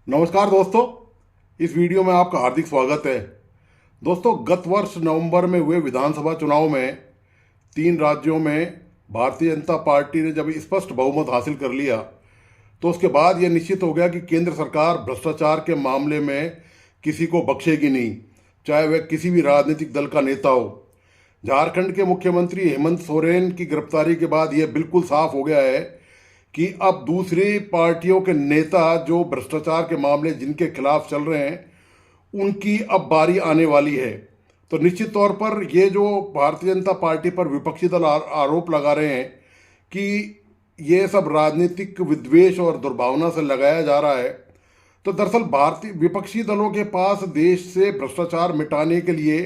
नमस्कार दोस्तों, इस वीडियो में आपका हार्दिक स्वागत है। दोस्तों, गत वर्ष नवंबर में हुए विधानसभा चुनाव में 3 राज्यों में भारतीय जनता पार्टी ने जब स्पष्ट बहुमत हासिल कर लिया तो उसके बाद यह निश्चित हो गया कि केंद्र सरकार भ्रष्टाचार के मामले में किसी को बख्शेगी नहीं, चाहे वह किसी भी राजनीतिक दल का नेता हो। झारखंड के मुख्यमंत्री हेमंत सोरेन की गिरफ्तारी के बाद यह बिल्कुल साफ हो गया है कि अब दूसरी पार्टियों के नेता जो भ्रष्टाचार के मामले जिनके खिलाफ चल रहे हैं उनकी अब बारी आने वाली है। तो निश्चित तौर पर ये जो भारतीय जनता पार्टी पर विपक्षी दल आरोप लगा रहे हैं कि ये सब राजनीतिक विद्वेष और दुर्भावना से लगाया जा रहा है, तो दरअसल भारतीय विपक्षी दलों के पास देश से भ्रष्टाचार मिटाने के लिए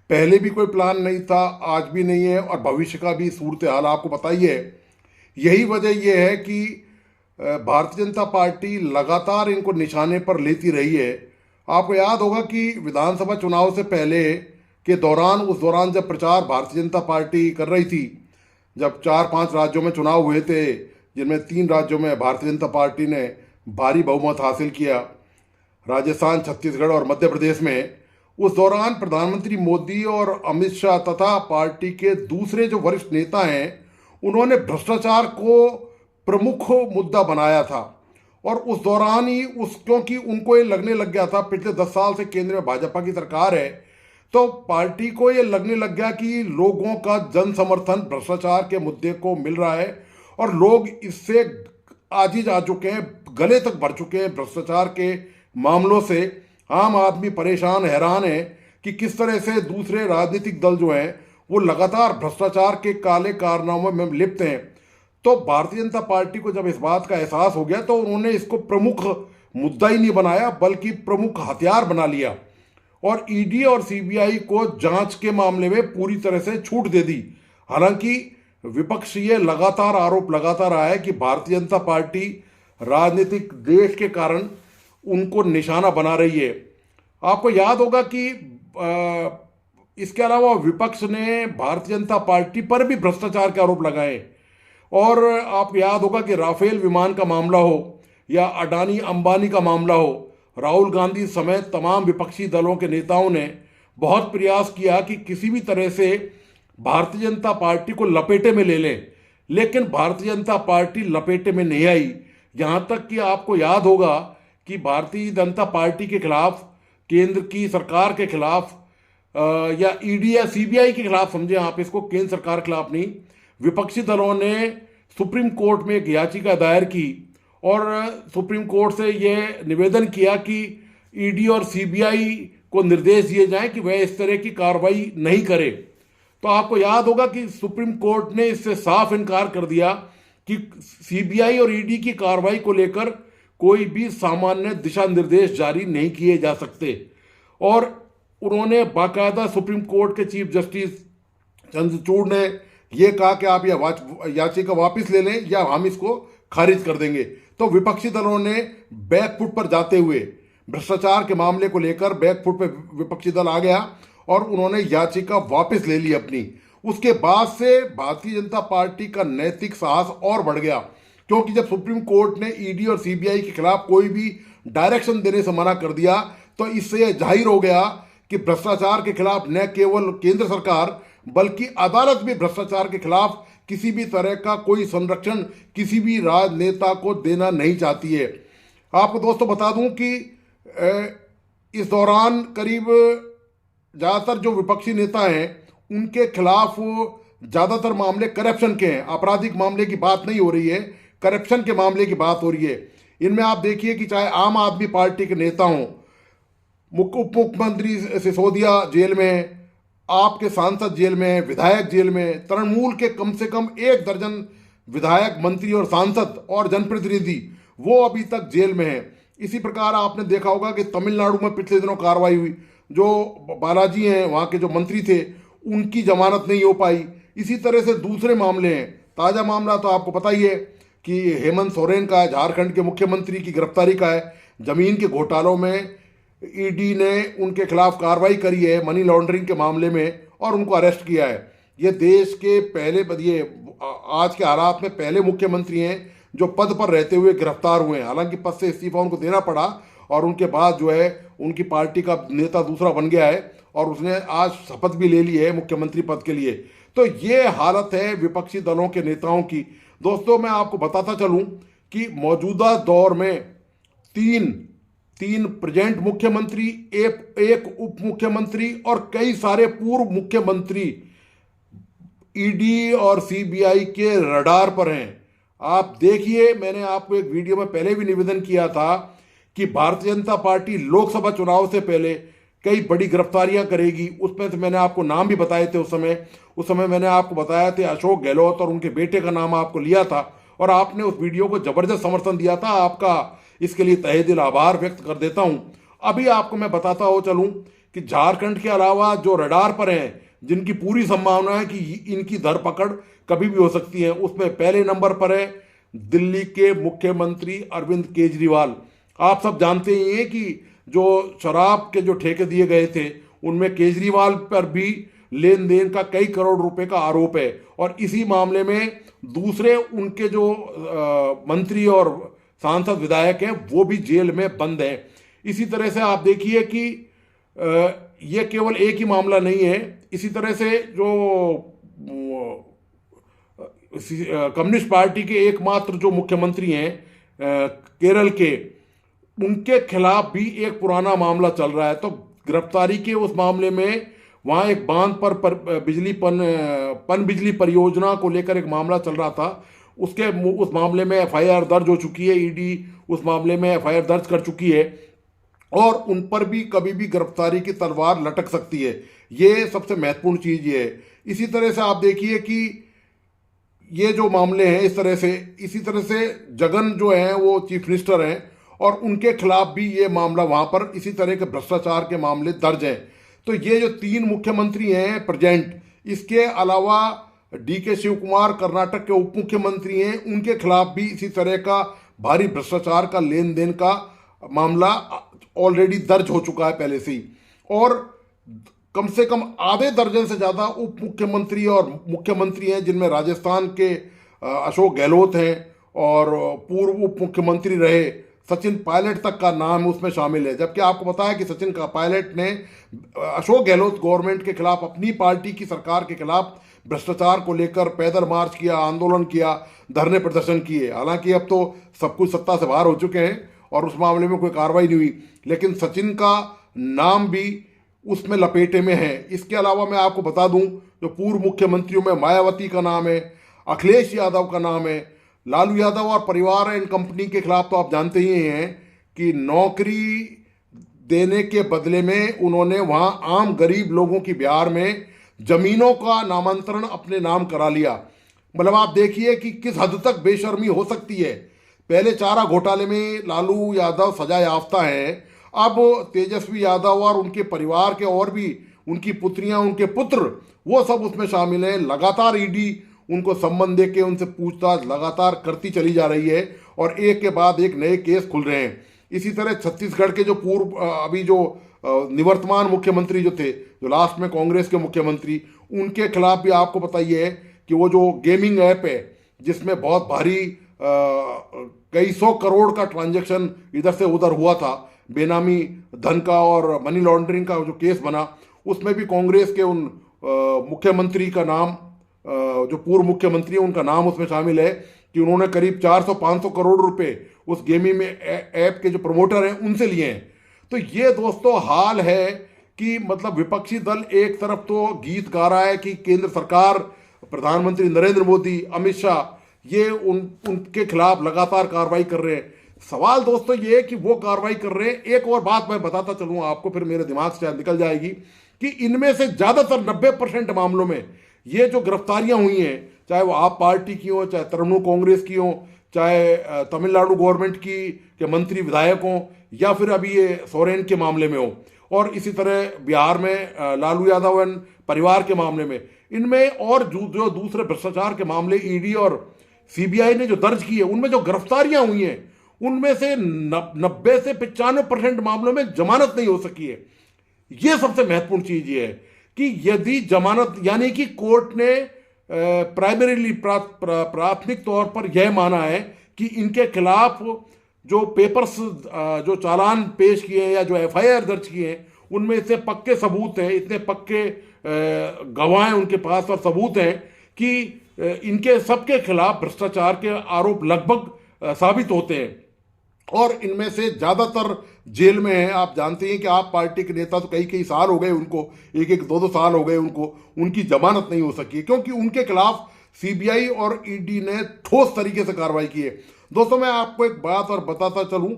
पहले भी कोई प्लान नहीं था, आज भी नहीं है और भविष्य का भी सूरत हाल आपको पता ही है। यही वजह यह है कि भारतीय जनता पार्टी लगातार इनको निशाने पर लेती रही है। आपको याद होगा कि विधानसभा चुनाव से पहले के दौरान उस दौरान जब प्रचार भारतीय जनता पार्टी कर रही थी, जब 4-5 राज्यों में चुनाव हुए थे जिनमें 3 राज्यों में भारतीय जनता पार्टी ने भारी बहुमत हासिल किया, राजस्थान, छत्तीसगढ़ और मध्य प्रदेश में, उस दौरान प्रधानमंत्री मोदी और अमित शाह तथा पार्टी के दूसरे जो वरिष्ठ नेता हैं उन्होंने भ्रष्टाचार को प्रमुख मुद्दा बनाया था। और उस दौरान ही क्योंकि उनको ये लगने लग गया था, पिछले 10 साल से केंद्र में भाजपा की सरकार है, तो पार्टी को ये लगने लग गया कि लोगों का जन समर्थन भ्रष्टाचार के मुद्दे को मिल रहा है और लोग इससे आजिज आ चुके हैं, गले तक भर चुके हैं भ्रष्टाचार के मामलों से। आम आदमी परेशान, हैरान है कि किस तरह से दूसरे राजनीतिक दल जो हैं वो लगातार भ्रष्टाचार के काले कारनामों में लिप्त हैं। तो भारतीय जनता पार्टी को जब इस बात का एहसास हो गया तो उन्होंने इसको प्रमुख मुद्दा ही नहीं बनाया बल्कि प्रमुख हथियार बना लिया और ईडी और सीबीआई को जांच के मामले में पूरी तरह से छूट दे दी। हालांकि विपक्ष ये लगातार आरोप लगाता रहा है कि भारतीय जनता पार्टी राजनीतिक द्वेष के कारण उनको निशाना बना रही है। आपको याद होगा कि इसके अलावा विपक्ष ने भारतीय जनता पार्टी पर भी भ्रष्टाचार के आरोप लगाए और आप याद होगा कि राफेल विमान का मामला हो या अडानी अंबानी का मामला हो, राहुल गांधी समेत तमाम विपक्षी दलों के नेताओं ने बहुत प्रयास किया कि किसी भी तरह से भारतीय जनता पार्टी को लपेटे में ले लें, लेकिन भारतीय जनता पार्टी लपेटे में नहीं आई। यहाँ तक कि आपको याद होगा कि भारतीय जनता पार्टी के खिलाफ, केंद्र की सरकार के खिलाफ या ईडी या सीबीआई के खिलाफ समझें आप इसको, केंद्र सरकार के खिलाफ नहीं, विपक्षी दलों ने सुप्रीम कोर्ट में एक याचिका दायर की और सुप्रीम कोर्ट से यह निवेदन किया कि ईडी और सीबीआई को निर्देश दिए जाएं कि वह इस तरह की कार्रवाई नहीं करे। तो आपको याद होगा कि सुप्रीम कोर्ट ने इससे साफ इनकार कर दिया कि सीबीआई और ईडी की कार्रवाई को लेकर कोई भी सामान्य दिशा निर्देश जारी नहीं किए जा सकते। और उन्होंने बाकायदा सुप्रीम कोर्ट के चीफ जस्टिस चंद्रचूड़ ने यह कहा कि आप यह याचिका वापस ले लें या हम इसको खारिज कर देंगे। तो विपक्षी दलों ने बैकफुट पर जाते हुए भ्रष्टाचार के मामले को लेकर बैकफुट पर विपक्षी दल आ गया और उन्होंने याचिका वापस ले ली अपनी। उसके बाद से भारतीय जनता पार्टी का नैतिक साहस और बढ़ गया, क्योंकि जब सुप्रीम कोर्ट ने ईडी और सीबीआई के खिलाफ कोई भी डायरेक्शन देने से मना कर दिया तो इससे यह जाहिर हो गया कि भ्रष्टाचार के खिलाफ न केवल केंद्र सरकार बल्कि अदालत भी भ्रष्टाचार के खिलाफ किसी भी तरह का कोई संरक्षण किसी भी राजनेता को देना नहीं चाहती है। आपको दोस्तों बता दूं कि इस दौरान करीब ज़्यादातर जो विपक्षी नेता हैं उनके खिलाफ ज़्यादातर मामले करप्शन के हैं, आपराधिक मामले की बात नहीं हो रही है, करप्शन के मामले की बात हो रही है। इनमें आप देखिए कि चाहे आम आदमी पार्टी के नेता हों, उप मुख्यमंत्री सिसोदिया जेल में, आपके सांसद जेल में, विधायक जेल में, तृणमूल के कम से कम 1 दर्जन विधायक, मंत्री और सांसद और जनप्रतिनिधि वो अभी तक जेल में हैं। इसी प्रकार आपने देखा होगा कि तमिलनाडु में पिछले दिनों कार्रवाई हुई, जो बालाजी हैं वहाँ के जो मंत्री थे उनकी जमानत नहीं हो पाई। इसी तरह से दूसरे मामले हैं। ताज़ा मामला तो आपको पता ही है कि हेमंत सोरेन का है, झारखंड के मुख्यमंत्री की गिरफ्तारी का है। ज़मीन के घोटालों में ईडी ने उनके खिलाफ कार्रवाई करी है मनी लॉन्ड्रिंग के मामले में और उनको अरेस्ट किया है। ये देश के पहले, ये आज के हालात में पहले मुख्यमंत्री हैं जो पद पर रहते हुए गिरफ्तार हुए हैं। हालांकि पद से इस्तीफा उनको देना पड़ा और उनके बाद जो है उनकी पार्टी का नेता दूसरा बन गया है और उसने आज शपथ भी ले ली है मुख्यमंत्री पद के लिए। तो ये हालत है विपक्षी दलों के नेताओं की। दोस्तों मैं आपको बताता चलूं कि मौजूदा दौर में तीन तीन प्रेजेंट मुख्यमंत्री, एक उप मुख्यमंत्री और कई सारे पूर्व मुख्यमंत्री ईडी और सीबीआई के रडार पर हैं। आप देखिए, मैंने आपको एक वीडियो में पहले भी निवेदन किया था कि भारतीय जनता पार्टी लोकसभा चुनाव से पहले कई बड़ी गिरफ्तारियां करेगी। उसमें से मैंने आपको नाम भी बताए थे उस समय मैंने आपको बताया थे अशोक गहलोत और उनके बेटे का नाम आपको लिया था और आपने उस वीडियो को जबरदस्त समर्थन दिया था। आपका इसके लिए तहे दिल आभार व्यक्त कर देता हूं। अभी आपको मैं बताता हो चलूं कि झारखंड के अलावा जो रडार पर हैं, जिनकी पूरी संभावना है कि इनकी धरपकड़ कभी भी हो सकती है, उसमें पहले नंबर पर है दिल्ली के मुख्यमंत्री अरविंद केजरीवाल। आप सब जानते ही हैं कि जो शराब के जो ठेके दिए गए थे उनमें केजरीवाल पर भी लेन देन का कई करोड़ रुपए का आरोप है और इसी मामले में दूसरे उनके जो मंत्री और सांसद विधायक हैं वो भी जेल में बंद हैं। इसी तरह से आप देखिए कि ये केवल एक ही मामला नहीं है। इसी तरह से जो कम्युनिस्ट पार्टी के एकमात्र जो मुख्यमंत्री हैं केरल के, उनके खिलाफ भी एक पुराना मामला चल रहा है। तो गिरफ्तारी के उस मामले में वहाँ एक बांध पर बिजली परियोजना को लेकर एक मामला चल रहा था। उस मामले में एफआईआर दर्ज हो चुकी है। ईडी उस मामले में एफआईआर दर्ज कर चुकी है और उन पर भी कभी भी गिरफ्तारी की तलवार लटक सकती है। ये सबसे महत्वपूर्ण चीज़ ये है। इसी तरह से आप देखिए कि ये जो मामले हैं इसी तरह से जगन जो हैं वो चीफ मिनिस्टर हैं और उनके खिलाफ भी ये मामला वहाँ पर इसी तरह के भ्रष्टाचार के मामले दर्ज हैं। तो ये जो तीन मुख्यमंत्री हैं प्रेजेंट, इसके अलावा डीके शिव कुमार कर्नाटक के उप मुख्यमंत्री हैं, उनके खिलाफ भी इसी तरह का भारी भ्रष्टाचार का लेन देन का मामला ऑलरेडी दर्ज हो चुका है पहले से ही। और कम से कम आधे दर्जन से ज़्यादा उप मुख्यमंत्री और मुख्यमंत्री हैं, जिनमें राजस्थान के अशोक गहलोत हैं और पूर्व उप मुख्यमंत्री रहे सचिन पायलट तक का नाम उसमें शामिल है। जबकि आपको पता है कि सचिन का पायलट ने अशोक गहलोत गवर्नमेंट के खिलाफ, अपनी पार्टी की सरकार के खिलाफ भ्रष्टाचार को लेकर पैदल मार्च किया, आंदोलन किया, धरने प्रदर्शन किए। हालांकि अब तो सब कुछ सत्ता से बाहर हो चुके हैं और उस मामले में कोई कार्रवाई नहीं हुई, लेकिन सचिन का नाम भी उसमें लपेटे में है। इसके अलावा मैं आपको बता दूं, जो पूर्व मुख्यमंत्रियों में मायावती का नाम है, अखिलेश यादव का नाम है, लालू यादव और परिवार एंड कंपनी के खिलाफ तो आप जानते ही हैं कि नौकरी देने के बदले में उन्होंने वहां आम गरीब लोगों की बिहार में जमीनों का नामांतरण अपने नाम करा लिया। मतलब आप देखिए कि किस हद तक बेशर्मी हो सकती है। पहले चारा घोटाले में लालू यादव सजा याफ्ता है, अब तेजस्वी यादव और उनके परिवार के और भी उनकी पुत्रियां, उनके पुत्र, वो सब उसमें शामिल हैं। लगातार ईडी उनको संबंध दे के उनसे पूछताछ लगातार करती चली जा रही है और एक के बाद एक नए केस खुल रहे हैं। इसी तरह छत्तीसगढ़ के जो पूर्व अभी जो निवर्तमान मुख्यमंत्री जो थे, जो लास्ट में कांग्रेस के मुख्यमंत्री, उनके खिलाफ भी आपको पता ही है कि वो जो गेमिंग ऐप है जिसमें बहुत भारी कई सौ करोड़ का ट्रांजैक्शन इधर से उधर हुआ था, बेनामी धन का और मनी लॉन्ड्रिंग का जो केस बना, उसमें भी कांग्रेस के उन मुख्यमंत्री का नाम, जो पूर्व मुख्यमंत्री हैं उनका नाम उसमें शामिल है कि उन्होंने करीब 400-500 करोड़ रुपए उस गेमिंग में ऐप के जो प्रमोटर हैं उनसे लिए हैं। तो ये दोस्तों हाल है कि मतलब विपक्षी दल एक तरफ तो गीत गा रहा है कि केंद्र सरकार, प्रधानमंत्री नरेंद्र मोदी, अमित शाह, ये उनके खिलाफ लगातार कार्रवाई कर रहे हैं। सवाल दोस्तों ये है कि वो कार्रवाई कर रहे हैं। एक और बात मैं बताता चलूँ आपको, फिर मेरे दिमाग से शायद निकल जाएगी, कि इनमें से ज़्यादातर 90% मामलों में ये जो गिरफ्तारियां हुई हैं, चाहे वो आप पार्टी की हो, चाहे तृणमूल कांग्रेस की हो, चाहे तमिलनाडु गवर्नमेंट की के मंत्री विधायक हों, या फिर अभी ये सोरेन के मामले में हो, और इसी तरह बिहार में लालू यादव एंड परिवार के मामले में, इनमें और जो दूसरे भ्रष्टाचार के मामले ईडी और सीबीआई ने जो दर्ज किए, उनमें जो गिरफ्तारियां हुई हैं उनमें से 90 से 95% मामलों में जमानत नहीं हो सकी है। ये सबसे महत्वपूर्ण चीज ये है कि यदि जमानत, यानी कि कोर्ट ने प्राइमरीली प्राथमिक तौर पर यह माना है कि इनके खिलाफ जो पेपर्स, जो चालान पेश किए हैं या जो एफआईआर दर्ज किए हैं, उनमें इतने पक्के सबूत हैं, इतने पक्के गवाह हैं उनके पास और सबूत हैं कि इनके सबके खिलाफ भ्रष्टाचार के आरोप लगभग साबित होते हैं। और इनमें से ज़्यादातर जेल में हैं। आप जानते हैं कि आप पार्टी के नेता तो कई कई साल हो गए उनको, एक एक दो दो साल हो गए उनको, उनकी जमानत नहीं हो सकी है क्योंकि उनके खिलाफ सीबीआई और ईडी ने ठोस तरीके से कार्रवाई की है। दोस्तों, मैं आपको एक बात और बताता चलूं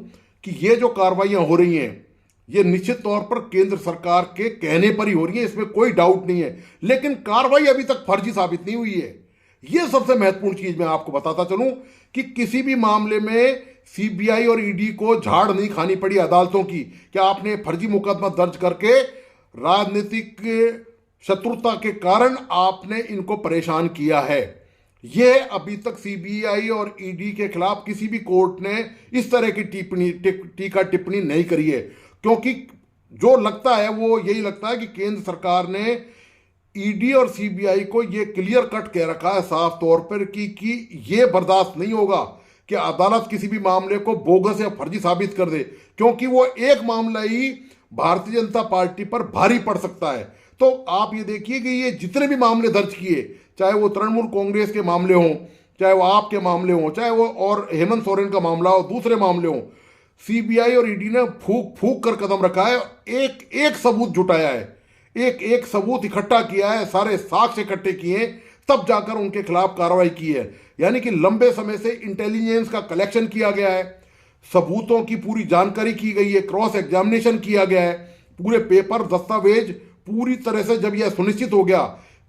कि ये जो कार्रवाइयां हो रही हैं, ये निश्चित तौर पर केंद्र सरकार के कहने पर ही हो रही है, इसमें कोई डाउट नहीं है, लेकिन कार्रवाई अभी तक फर्जी साबित नहीं हुई है। यह सबसे महत्वपूर्ण चीज मैं आपको बताता चलूं कि किसी भी मामले में सीबीआई और ईडी को झाड़ नहीं खानी पड़ी अदालतों की कि आपने फर्जी मुकदमा दर्ज करके राजनीतिक शत्रुता के कारण आपने इनको परेशान किया है। यह अभी तक सीबीआई और ईडी के खिलाफ किसी भी कोर्ट ने इस तरह की टीका टिप्पणी नहीं करी है, क्योंकि जो लगता है वो यही लगता है कि केंद्र सरकार ने ईडी और सीबीआई को ये क्लियर कट कह रखा है साफ तौर पर कि ये बर्दाश्त नहीं होगा कि अदालत किसी भी मामले को बोगस या फर्जी साबित कर दे, क्योंकि वो एक मामला ही भारतीय जनता पार्टी पर भारी पड़ सकता है। तो आप ये देखिए कि ये जितने भी मामले दर्ज किए, चाहे वो तृणमूल कांग्रेस के मामले हों, चाहे वो आपके मामले हों, चाहे वो और हेमंत सोरेन का मामला हो, दूसरे मामले हों, सीबीआई और ईडी ने फूक फूक कर कदम रखा है, एक एक सबूत जुटाया है, एक एक सबूत इकट्ठा किया है, सारे साक्ष्य इकट्ठे किए, तब जाकर उनके खिलाफ कार्रवाई की है। यानी कि लंबे समय से इंटेलिजेंस का कलेक्शन किया गया है, सबूतों की पूरी जानकारी की गई है, क्रॉस एग्जामिनेशन किया गया है, पूरे पेपर दस्तावेज पूरी तरह से जब यह सुनिश्चित हो गया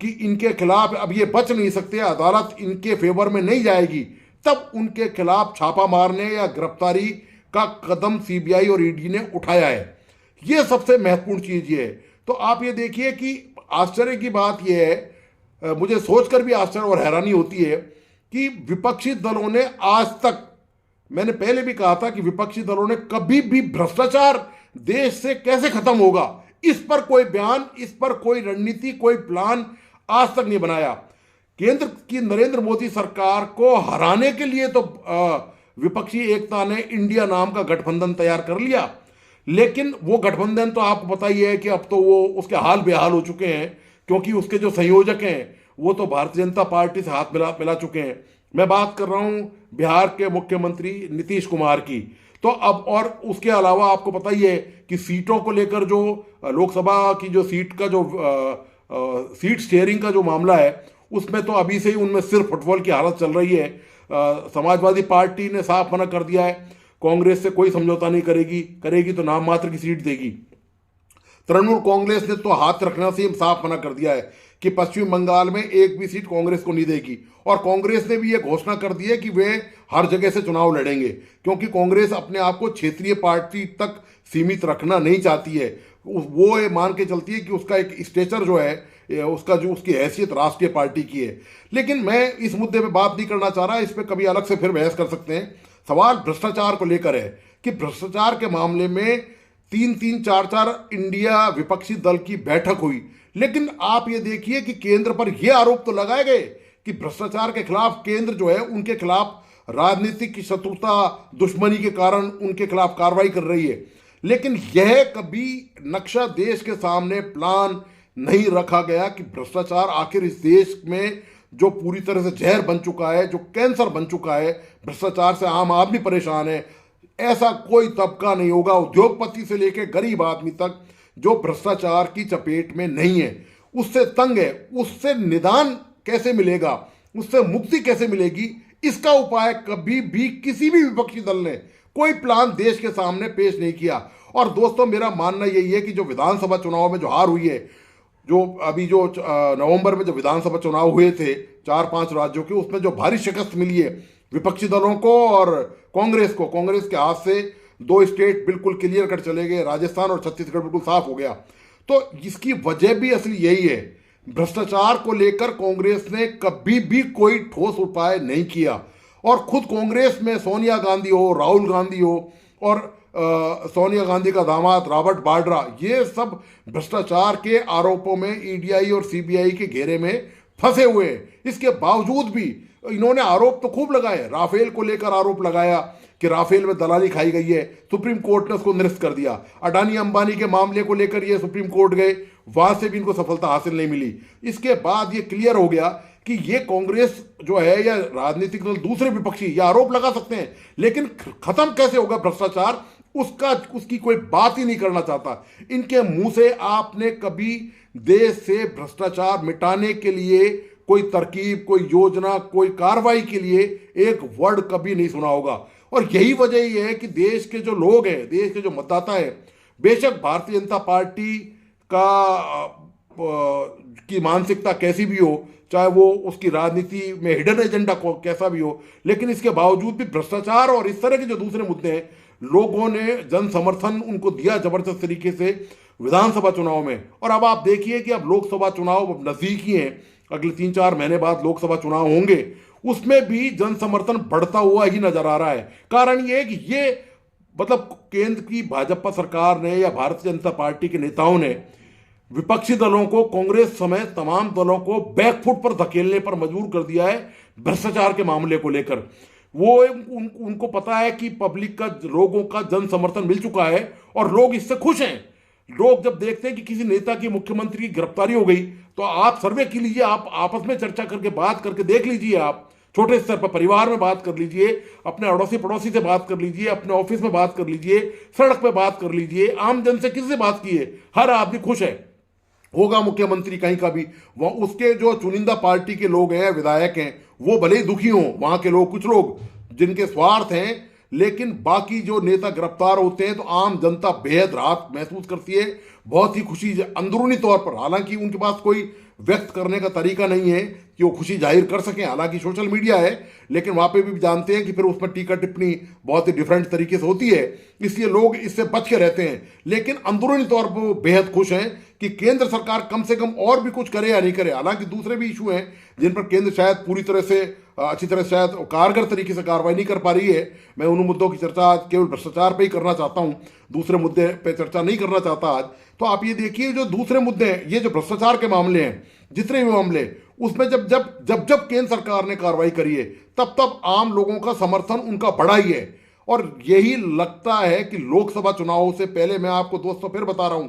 कि इनके खिलाफ अब ये बच नहीं सकते, अदालत इनके फेवर में नहीं जाएगी, तब उनके खिलाफ छापा मारने या गिरफ्तारी का कदम सीबीआई और ईडी ने उठाया है। यह सबसे महत्वपूर्ण चीज ये है। तो आप ये देखिए कि आश्चर्य की बात यह है, मुझे सोचकर भी आश्चर्य और हैरानी होती है कि विपक्षी दलों ने आज तक, मैंने पहले भी कहा था कि विपक्षी दलों ने कभी भी भ्रष्टाचार देश से कैसे खत्म होगा, इस पर कोई बयान, इस पर कोई रणनीति, कोई प्लान आज तक नहीं बनाया। केंद्र की नरेंद्र मोदी सरकार को हराने के लिए तो विपक्षी एकता ने इंडिया नाम का गठबंधन तैयार कर लिया, लेकिन वो गठबंधन तो आपको पता ही है कि अब तो वो उसके हाल बेहाल हो चुके हैं, क्योंकि उसके जो संयोजक हैं वो तो भारतीय जनता पार्टी से हाथ मिला चुके हैं। मैं बात कर रहा हूं बिहार के मुख्यमंत्री नीतीश कुमार की। तो अब और उसके अलावा आपको पता ही है कि सीटों को लेकर जो लोकसभा की जो सीट का जो सीट शेयरिंग का जो मामला है, उसमें तो अभी से ही उनमें सिर्फ फुटबॉल की हालत चल रही है। समाजवादी पार्टी ने साफ मना कर दिया है, कांग्रेस से कोई समझौता नहीं करेगी तो नाम मात्र की सीट देगी। तृणमूल कांग्रेस ने तो हाथ रखना से साफ मना कर दिया है कि पश्चिम बंगाल में एक भी सीट कांग्रेस को नहीं देगी, और कांग्रेस ने भी यह घोषणा कर दी है कि वे हर जगह से चुनाव लड़ेंगे, क्योंकि कांग्रेस अपने आप को क्षेत्रीय पार्टी तक सीमित रखना नहीं चाहती है। वो ये मान के चलती है कि उसका एक स्टेचर जो है, उसका जो उसकी हैसियत राष्ट्रीय पार्टी की है। लेकिन मैं इस मुद्दे पे बात नहीं करना चाह रहा, इस पर कभी अलग से फिर बहस कर सकते हैं। सवाल भ्रष्टाचार को लेकर है कि भ्रष्टाचार के मामले में 3-3, 4-4 इंडिया विपक्षी दल की बैठक हुई, लेकिन आप ये देखिए कि केंद्र पर यह आरोप तो लगाए गए कि भ्रष्टाचार के खिलाफ केंद्र जो है उनके खिलाफ राजनीतिक शत्रुता, दुश्मनी के कारण उनके खिलाफ कार्रवाई कर रही है, लेकिन यह कभी नक्शा देश के सामने प्लान नहीं रखा गया कि भ्रष्टाचार आखिर इस देश में जो पूरी तरह से जहर बन चुका है, जो कैंसर बन चुका है, भ्रष्टाचार से आम आदमी परेशान है। ऐसा कोई तबका नहीं होगा, उद्योगपति से लेकर गरीब आदमी तक, जो भ्रष्टाचार की चपेट में नहीं है, उससे तंग है। उससे निदान कैसे मिलेगा, उससे मुक्ति कैसे मिलेगी, इसका उपाय कभी भी किसी भी विपक्षी दल ने कोई प्लान देश के सामने पेश नहीं किया। और दोस्तों, मेरा मानना यही है कि जो विधानसभा चुनाव में जो हार हुई है, जो अभी जो नवंबर में जो विधानसभा चुनाव हुए थे 4-5 राज्यों के, उसमें जो भारी शिकस्त मिली है विपक्षी दलों को और कांग्रेस को, कांग्रेस के हाथ से 2 स्टेट बिल्कुल क्लियर कट चले गए, राजस्थान और छत्तीसगढ़ बिल्कुल साफ हो गया। तो इसकी वजह भी असली यही है, भ्रष्टाचार को लेकर कांग्रेस ने कभी भी कोई ठोस उपाय नहीं किया। और खुद कांग्रेस में सोनिया गांधी हो, राहुल गांधी हो, और सोनिया गांधी का दामाद रॉबर्ट वाड्रा, ये सब भ्रष्टाचार के आरोपों में ईडीआई और सीबीआई के घेरे में फंसे हुए हैं। इसके बावजूद भी इन्होंने आरोप तो खूब लगाए, राफेल को लेकर आरोप लगाया कि राफेल में दलाली खाई गई है, सुप्रीम कोर्ट ने उसको निरस्त कर दिया। अडानी अंबानी के मामले को लेकर ये सुप्रीम कोर्ट गए, वहां से भी इनको सफलता हासिल नहीं मिली। इसके बाद ये क्लियर हो गया कि ये कांग्रेस जो है या राजनीतिक दल दूसरे विपक्षी ये आरोप लगा सकते हैं, लेकिन खत्म कैसे होगा भ्रष्टाचार उसकी कोई बात ही नहीं करना चाहता। इनके मुंह से आपने कभी देश से भ्रष्टाचार मिटाने के लिए कोई तरकीब, कोई योजना, कोई कार्रवाई के लिए एक वर्ड कभी नहीं सुना होगा। और यही वजह ये है कि देश के जो लोग हैं, देश के जो मतदाता हैं, बेशक भारतीय जनता पार्टी की मानसिकता कैसी भी हो, चाहे वो उसकी राजनीति में हिडन एजेंडा कैसा भी हो, लेकिन इसके बावजूद भी भ्रष्टाचार और इस तरह के जो दूसरे मुद्दे हैं, लोगों ने जन समर्थन उनको दिया जबरदस्त तरीके से विधानसभा चुनाव में। और अब आप देखिए कि अब लोकसभा चुनाव नजदीक ही हैं, अगले 3-4 महीने बाद लोकसभा चुनाव होंगे, उसमें भी जन समर्थन बढ़ता हुआ ही नजर आ रहा है। कारण ये है कि ये मतलब केंद्र की भाजपा सरकार ने या भारतीय जनता पार्टी के नेताओं ने विपक्षी दलों को, कांग्रेस समेत तमाम दलों को बैकफुट पर धकेलने पर मजबूर कर दिया है भ्रष्टाचार के मामले को लेकर। वो उनको पता है कि पब्लिक का, लोगों का जन समर्थन मिल चुका है और लोग इससे खुश हैं। लोग जब देखते हैं कि किसी नेता की, मुख्यमंत्री की गिरफ्तारी हो गई, तो आप सर्वे की लीजिए, आप आपस में चर्चा करके बात करके देख लीजिए, आप छोटे स्तर पर परिवार में बात कर लीजिए, अपने अड़ोसी पड़ोसी से बात कर लीजिए, अपने ऑफिस में बात कर लीजिए, सड़क पे बात कर लीजिए, आम जन से किसी से बात कीजिए, हर आदमी खुश है। होगा मुख्यमंत्री कहीं का भी, वह उसके जो चुनिंदा पार्टी के लोग हैं, विधायक हैं, वो भले ही दुखी हों, वहां के लोग, कुछ लोग जिनके स्वार्थ हैं, लेकिन बाकी जो नेता गिरफ्तार होते हैं तो आम जनता बेहद राहत महसूस करती है, बहुत ही खुशी अंदरूनी तौर पर। हालांकि उनके पास कोई व्यक्त करने का तरीका नहीं है कि वो खुशी जाहिर कर सकें, हालांकि सोशल मीडिया है, लेकिन वहाँ पे भी जानते हैं कि फिर उसमें टीका टिप्पणी बहुत ही डिफरेंट तरीके से होती है, इसलिए लोग इससे बच के रहते हैं। लेकिन अंदरूनी तौर पर वो बेहद खुश हैं कि केंद्र सरकार कम से कम और भी कुछ करे या नहीं करे। हालांकि दूसरे भी इशू हैं जिन पर केंद्र शायद पूरी तरह से, अच्छी तरह से, शायद कारगर तरीके से कार्रवाई नहीं कर पा रही है। मैं उन मुद्दों की चर्चा आज केवल भ्रष्टाचार पे ही करना चाहता हूं, दूसरे मुद्दे पे चर्चा नहीं करना चाहता आज। तो आप ये देखिए, जो दूसरे मुद्दे हैं, ये जो भ्रष्टाचार के मामले हैं, जितने भी मामले, उसमें जब जब जब जब केंद्र सरकार ने कार्रवाई करी है, तब तब आम लोगों का समर्थन उनका बढ़ा ही है। और यही लगता है कि लोकसभा चुनाव से पहले, मैं आपको दोस्तों फिर बता रहा हूं,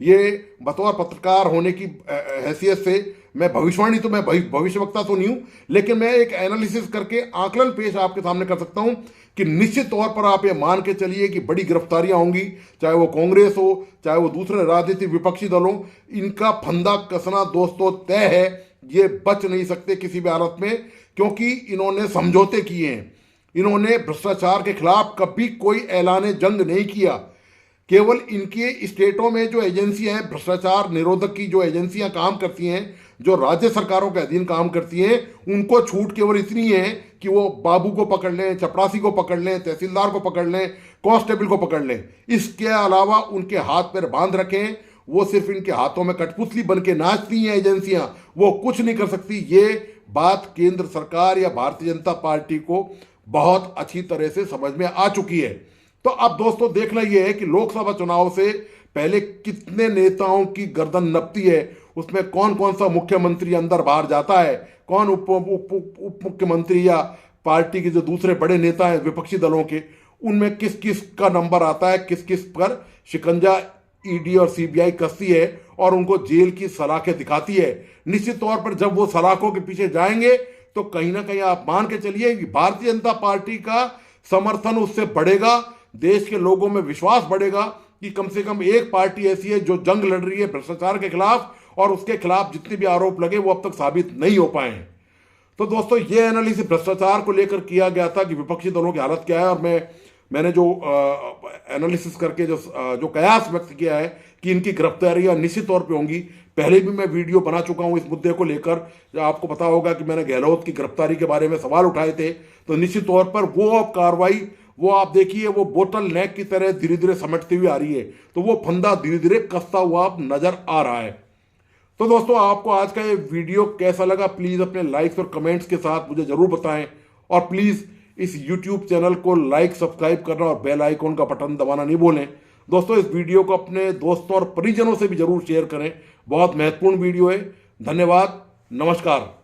ये बतौर पत्रकार होने की हैसियत से मैं भविष्यवाणी, तो मैं भविष्यवक्ता तो नहीं हूं, लेकिन मैं एक एनालिसिस करके आकलन पेश आपके सामने कर सकता हूं कि निश्चित तौर पर आप ये मान के चलिए कि बड़ी गिरफ्तारियां होंगी, चाहे वो कांग्रेस हो, चाहे वो दूसरे राजनीतिक विपक्षी दल हो। इनका फंदा कसना दोस्तों तय है, ये बच नहीं सकते किसी भी हालत में, क्योंकि इन्होंने समझौते किए हैं। इन्होंने भ्रष्टाचार के खिलाफ कभी कोई ऐलान जंग नहीं किया। केवल इनके स्टेटों में जो एजेंसियां हैं, भ्रष्टाचार निरोधक की जो एजेंसियां काम करती हैं, जो राज्य सरकारों के अधीन काम करती हैं, उनको छूट केवल इतनी है कि वो बाबू को पकड़ लें, चपरासी को पकड़ लें, तहसीलदार को पकड़ लें, कांस्टेबल को पकड़ लें। इसके अलावा उनके हाथ पैर बांध रखें, वो सिर्फ इनके हाथों में कठपुतली बन के नाचती हैं एजेंसियां, वो कुछ नहीं कर सकती। ये बात केंद्र सरकार या भारतीय जनता पार्टी को बहुत अच्छी तरह से समझ में आ चुकी है। तो अब दोस्तों देखना यह है कि लोकसभा चुनाव से पहले कितने नेताओं की गर्दन नपती है, उसमें कौन कौन सा मुख्यमंत्री अंदर बाहर जाता है, कौन उप मुख्यमंत्री या पार्टी के जो दूसरे बड़े नेता हैं विपक्षी दलों के, उनमें किस किस का नंबर आता है, किस किस पर शिकंजा ईडी और सीबीआई कसती है और उनको जेल की सलाखें दिखाती है। निश्चित तौर पर जब वो सलाखों के पीछे जाएंगे तो कहीं ना कहीं आप मान के चलिए कि भारतीय जनता पार्टी का समर्थन उससे बढ़ेगा, देश के लोगों में विश्वास बढ़ेगा कि कम से कम एक पार्टी ऐसी है जो जंग लड़ रही है भ्रष्टाचार के खिलाफ, और उसके खिलाफ जितने भी आरोप लगे वो अब तक साबित नहीं हो पाए हैं। तो दोस्तों ये एनालिसिस भ्रष्टाचार को लेकर किया गया था कि विपक्षी दलों की हालत क्या है, और मैंने जो एनालिसिस करके जो कयास व्यक्त किया है कि इनकी गिरफ्तारियां निश्चित तौर पे होंगी। पहले भी मैं वीडियो बना चुका हूं इस मुद्दे को लेकर, आपको पता होगा कि मैंने गहलोत की गिरफ्तारी के बारे में सवाल उठाए थे। तो निश्चित तौर पर वो अब कार्रवाई, वो आप देखिए, वो बोतल नेक की तरह धीरे धीरे समेटती हुई आ रही है, तो वो फंदा धीरे धीरे कसता हुआ अब नजर आ रहा है। तो दोस्तों आपको आज का ये वीडियो कैसा लगा, प्लीज़ अपने लाइक्स और कमेंट्स के साथ मुझे ज़रूर बताएं, और प्लीज़ इस YouTube चैनल को लाइक, सब्सक्राइब करना और बेल आइकॉन का बटन दबाना नहीं भूलें। दोस्तों इस वीडियो को अपने दोस्तों और परिजनों से भी जरूर शेयर करें, बहुत महत्वपूर्ण वीडियो है। धन्यवाद, नमस्कार।